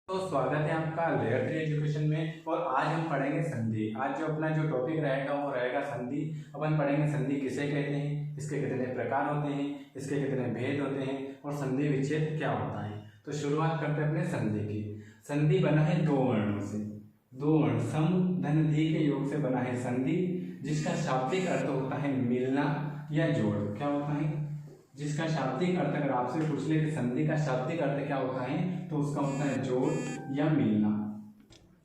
तो स्वागत है आपका लेयर 3 एजुकेशन में। और आज हम पढ़ेंगे संधि। आज जो टॉपिक रहेगा वो रहेगा संधि। अपन पढ़ेंगे संधि किसे कहते हैं, इसके कितने प्रकार होते हैं, इसके कितने भेद होते हैं और संधि विच्छेद क्या होता है। तो शुरुआत करते हैं अपने संधि की। संधि बना है दो वर्णों से, दो वर्ण सम धन धी के योग से बना है संधि, जिसका शाब्दिक अर्थ होता है मिलना या जोड़। क्या होता है जिसका शाब्दिक अर्थ अगर आपसे पूछ ले कि संधि का शाब्दिक अर्थ क्या होता है तो उसका होता है जोड़ या मिलना।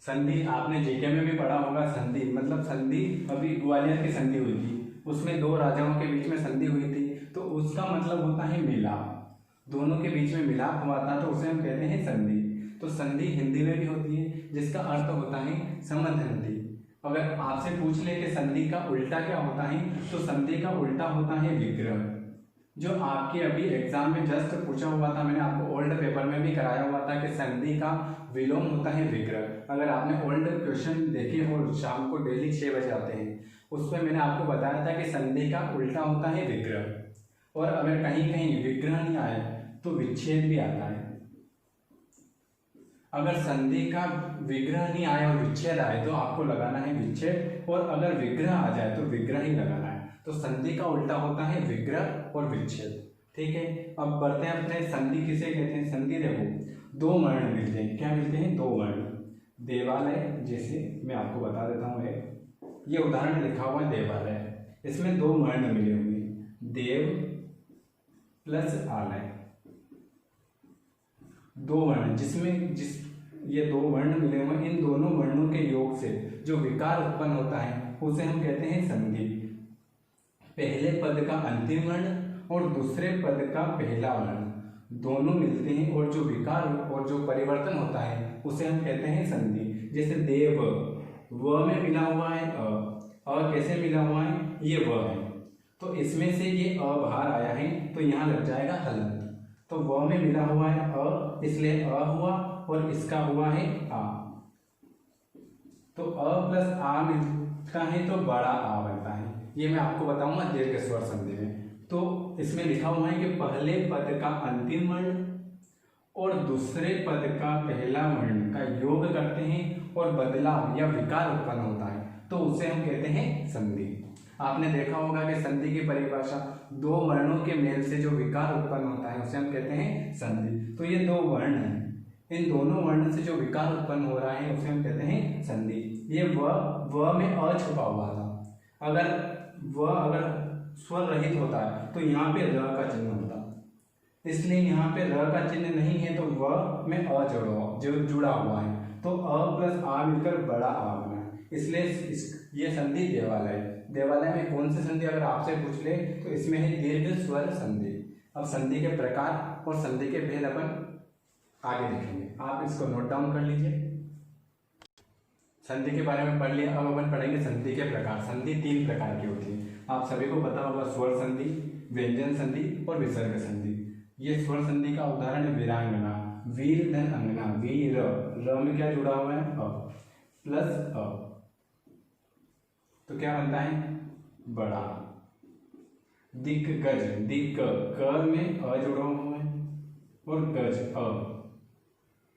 संधि आपने जीके में भी पढ़ा होगा। संधि मतलब संधि अभी ग्वालियर की संधि हुई थी, उसमें दो राजाओं के बीच में संधि हुई थी, तो उसका मतलब होता है मिलाप। दोनों के बीच में मिलाप हुआ था तो उसे हम कहते हैं संधि। तो संधि हिंदी में भी होती है जिसका अर्थ होता है समधि। अगर आपसे पूछ ले कि संधि का उल्टा क्या होता है तो संधि का उल्टा होता है विग्रह। जो आपके अभी एग्जाम में जस्ट पूछा हुआ था, मैंने आपको ओल्ड पेपर में भी कराया हुआ था कि संधि का विलोम होता है विग्रह। अगर आपने ओल्ड क्वेश्चन देखे हो, शाम को डेली 6 बजे आते हैं, उसमें मैंने आपको बताया था कि संधि का उल्टा होता है विग्रह। और अगर कहीं कहीं विग्रह नहीं आए तो विच्छेद भी आता है। अगर संधि का विग्रह नहीं आए और विच्छेद आए तो आपको लगाना है विच्छेद, और अगर विग्रह आ जाए तो विग्रह ही लगाना है। तो संधि का उल्टा होता है विग्रह और विच्छेद। ठीक है, अब बढ़ते हैं अपने संधि किसे कहते हैं। संधि देखो दो वर्ण मिलते हैं। क्या मिलते हैं? दो वर्ण। देवालय, जैसे मैं आपको बता देता हूँ, ये उदाहरण लिखा हुआ है देवालय, इसमें दो वर्ण मिले हुए देव प्लस आलय। दो वर्ण ये दो वर्ण मिले हुए, इन दोनों वर्णों के योग से जो विकार उत्पन्न होता है उसे हम कहते हैं संधि। पहले पद का अंतिम वर्ण और दूसरे पद का पहला वर्ण दोनों मिलते हैं और जो विकार और जो परिवर्तन होता है उसे हम कहते हैं संधि। जैसे देव, व में मिला हुआ है अ कैसे मिला हुआ है, ये व है, तो इसमें से ये अ बाहर आया है तो यहाँ लग जाएगा हलंत। तो व में मिला हुआ है अ, इसलिए अ हुआ और इसका हुआ है आ। तो अ प्लस आ मिलता है तो बड़ा आ बनता है। ये मैं आपको बताऊंगा दीर्घ स्वर संधि में। तो इसमें लिखा हुआ है कि पहले पद का अंतिम वर्ण और दूसरे पद का पहला वर्ण का योग करते हैं और बदलाव या विकार उत्पन्न होता है तो उसे हम कहते हैं संधि। आपने देखा होगा कि संधि की परिभाषा दो वर्णों के मेल से जो विकार उत्पन्न होता है उसे हम कहते हैं संधि। तो ये दो वर्ण हैं, इन दोनों वर्ण से जो विकार उत्पन्न हो रहा है उसे हम कहते हैं संधि। ये व में अ छुपा हुआ था। अगर स्वर रहित होता है तो यहाँ पे र का चिन्ह होता, इसलिए यहाँ पे र का चिन्ह नहीं है तो व में अ जुड़ा हुआ है, तो अ प्लस आ मिलकर बड़ा आ बना, इसलिए ये संधि देवालय में कौन सी संधि अगर आपसे पूछ ले तो इसमें है दीर्घ स्वर संधि। अब संधि के प्रकार और संधि के भेद अपन आगे देखेंगे, आप इसको नोट डाउन कर लीजिए। संधि के बारे में पढ़ लिया, अब अपन पढ़ेंगे संधि के प्रकार। संधि 3 प्रकार की होती है, आप सभी को पता होगा, स्वर संधि, व्यंजन संधि और विसर्ग संधि। ये स्वर संधि का उदाहरण है वीरांगना, वीर धन अंगना, वीर, र में क्या जुड़ा हुआ है अ प्लस अ, तो क्या बनता है बड़ा। दिग्गज, दिक्क, क में अ जुड़ा हुआ है और गज अ,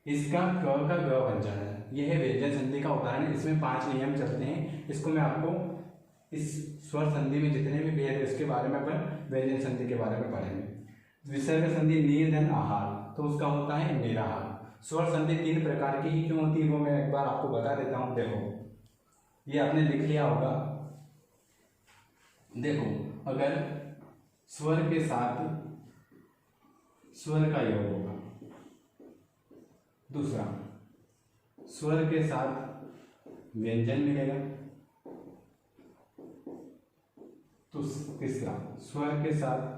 इसका क का ग बन जाता है। यह है व्यंजन संधि का उदाहरण। इसमें 5 नियम चलते हैं, इसको मैं आपको इस स्वर संधि में जितने भी भेद है उसके बारे में अपन व्यंजन संधि के बारे में पढ़ेंगे। विसर्ग संधि नीर धन आहार, तो उसका होता है निराहार। स्वर संधि 3 प्रकार की ही क्यों होती है वो मैं एक बार आपको बता देता हूँ। देखो ये आपने लिख लिया होगा। देखो अगर स्वर के साथ स्वर का योग होगा, दूसरा स्वर के साथ व्यंजन मिलेगा, तो तीसरा स्वर के साथ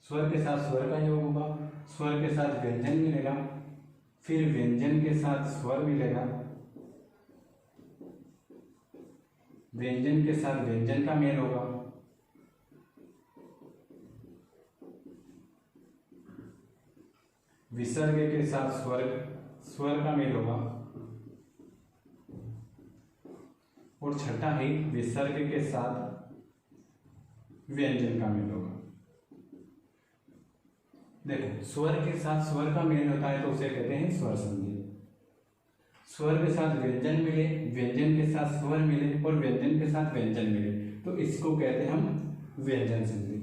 स्वर का योग होगा, स्वर के साथ व्यंजन मिलेगा, फिर व्यंजन के साथ स्वर मिलेगा, व्यंजन के साथ व्यंजन का मेल होगा, विसर्ग के साथ स्वर का मेल होगा, और छठा है विसर्ग के साथ व्यंजन का मेल होगा। देखो स्वर के साथ स्वर का मेल होता है तो उसे कहते हैं स्वर संधि। स्वर के साथ व्यंजन मिले, व्यंजन के साथ स्वर मिले और व्यंजन के साथ व्यंजन मिले तो इसको कहते हैं हम व्यंजन संधि।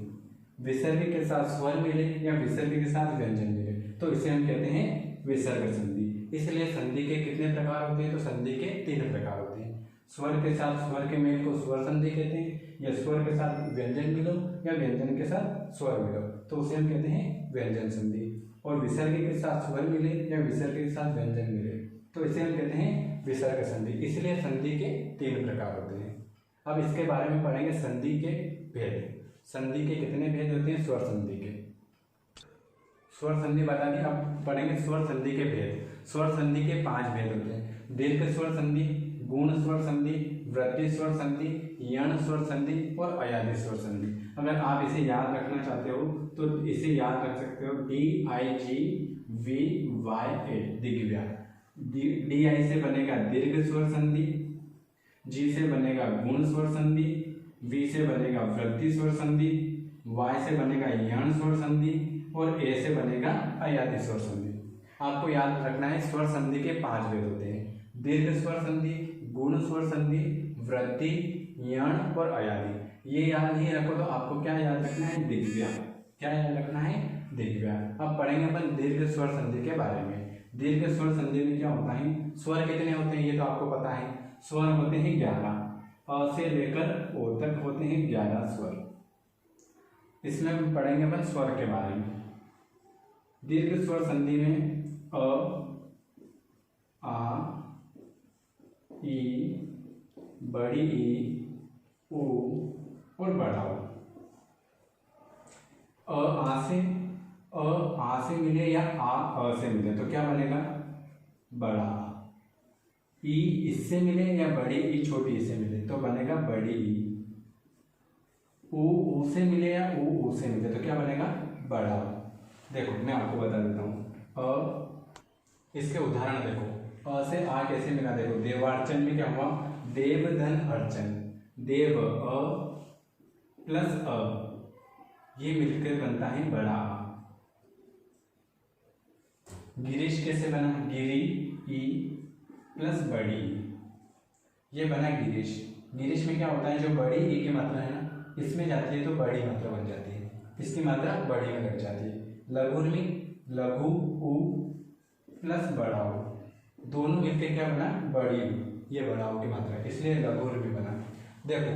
विसर्ग के साथ स्वर मिले या विसर्ग के साथ व्यंजन मिले तो इसे हम कहते हैं विसर्ग संधि। इसलिए संधि के कितने प्रकार होते हैं? तो संधि के 3 प्रकार होते हैं। स्वर के साथ स्वर के मेल को स्वर संधि कहते हैं, या स्वर के साथ व्यंजन मिलो या व्यंजन के साथ स्वर मिलो तो उसे हम कहते हैं व्यंजन संधि। और विसर्ग के साथ स्वर मिले या विसर्ग के साथ व्यंजन मिले तो इसे हम कहते हैं विसर्ग संधि। इसलिए संधि के 3 प्रकार होते हैं। अब इसके बारे में पढ़ेंगे संधि के भेद। संधि के कितने भेद होते हैं? स्वर संधि के। स्वर संधि बता दी, अब पढ़ेंगे स्वर संधि के भेद। स्वर संधि के 5 भेद होते हैं। दीर्घ स्वर संधि, गुण स्वर संधि, वृद्धि स्वर संधि, यण स्वर संधि और अयादि स्वर संधि। अगर आप इसे याद रखना चाहते हो तो इसे याद रख सकते हो DIGVYA दिग्व्या। DI से बनेगा दीर्घ स्वर संधि, G से बनेगा गुण स्वर संधि, V से बनेगा वृद्धि स्वर संधि, Y से बनेगा यण स्वर संधि और A से बनेगा अयादि स्वर संधि। आपको याद रखना है स्वर संधि के 5 भेद होते हैं। दीर्घ स्वर संधि, गुण स्वर संधि, वृद्धि, यण और अयादि। ये याद नहीं रखो तो आपको क्या याद रखना है? दिग्व्या। क्या याद रखना है? दिग्व्या। अब पढ़ेंगे अपन दीर्घ स्वर संधि के बारे में। दीर्घ स्वर संधि में क्या होता है? स्वर कितने होते हैं ये तो आपको पता है। स्वर होते हैं 11, अ से लेकर ओ तक होते हैं 11 स्वर। इसमें हम पढ़ेंगे अपन स्वर के बारे में। दीर्घ स्वर संधि में अ, आ, ई, बड़ी ई, उ और बड़ा उ। आ से मिले या अ से मिले तो क्या बनेगा? बड़ा आ। ई इससे मिले या बड़ी ई छोटी से मिले तो बनेगा बड़ी ई। उ से मिले या उ से मिले तो क्या बनेगा? बड़ा उ। देखो मैं आपको बता देता हूँ। इसके उदाहरण देखो। अ से आ कैसे मिला? देखो देवार्चन में क्या हुआ? देव धन अर्चन। देव अ प्लस अ ये मिलकर बनता है बड़ा आ। गिरीश कैसे बना? गिरी ई प्लस बड़ी ई, ये बना गिरीश। गिरीश में क्या होता है? जो बड़ी ई की मात्रा है ना इसमें जाती है तो बड़ी मात्रा बन जाती है, इसकी मात्रा बड़ी में लग जाती है। लघुर्मी लघु उ प्लस बड़ा उ, दोनों मिलकर क्या बना? बड़ी उ। ये बड़ा उ की मात्रा है इसलिए लघुर्मी बना। देखो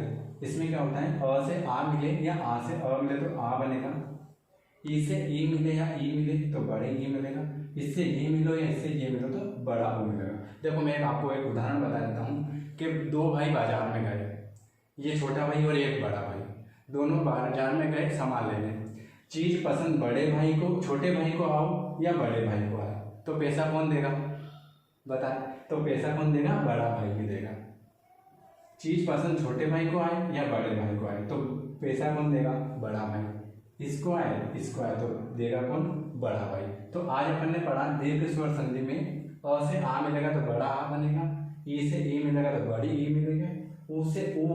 इसमें क्या होता है? अ से आ मिले या आ से अ मिले तो आ बनेगा। ई से ई मिले या ई मिले तो बड़े ई मिलेगा। इससे ये मिलो या इससे ये मिलो तो बड़ा उ मिलेगा। देखो मैं आपको एक उदाहरण बता देता हूँ कि 2 भाई बाजार में गए, ये छोटा भाई और एक बड़ा भाई, दोनों बाजार में गए सामान लेने। चीज पसंद बड़े भाई को, छोटे भाई को आओ या बड़े भाई को आए तो पैसा कौन देगा? बता। तो पैसा कौन देगा? बड़ा भाई भी देगा। चीज पसंद छोटे भाई को आए या बड़े भाई को आए तो पैसा कौन देगा? बड़ा भाई। इसको आए तो देगा कौन? बड़ा भाई। तो आज अपन ने पढ़ा दीर्घ स्वर संधि में अ से आ मिलेगा तो बड़ा आ बनेगा, ई से ई मिलेगा तो बड़ी ई मिलेगा, उ से उ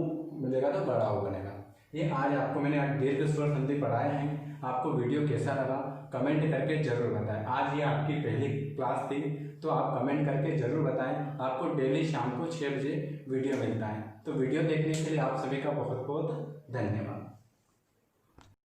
मिलेगा तो बड़ा उ बनेगा। ये आज आपको मैंने दीर्घ स्वर संधि पढ़ाया है। आपको वीडियो कैसा लगा कमेंट करके जरूर बताएं। आज ये आपकी पहली क्लास थी तो आप कमेंट करके जरूर बताएं। आपको डेली शाम को 6 बजे वीडियो मिलता है। तो वीडियो देखने के लिए आप सभी का बहुत बहुत धन्यवाद।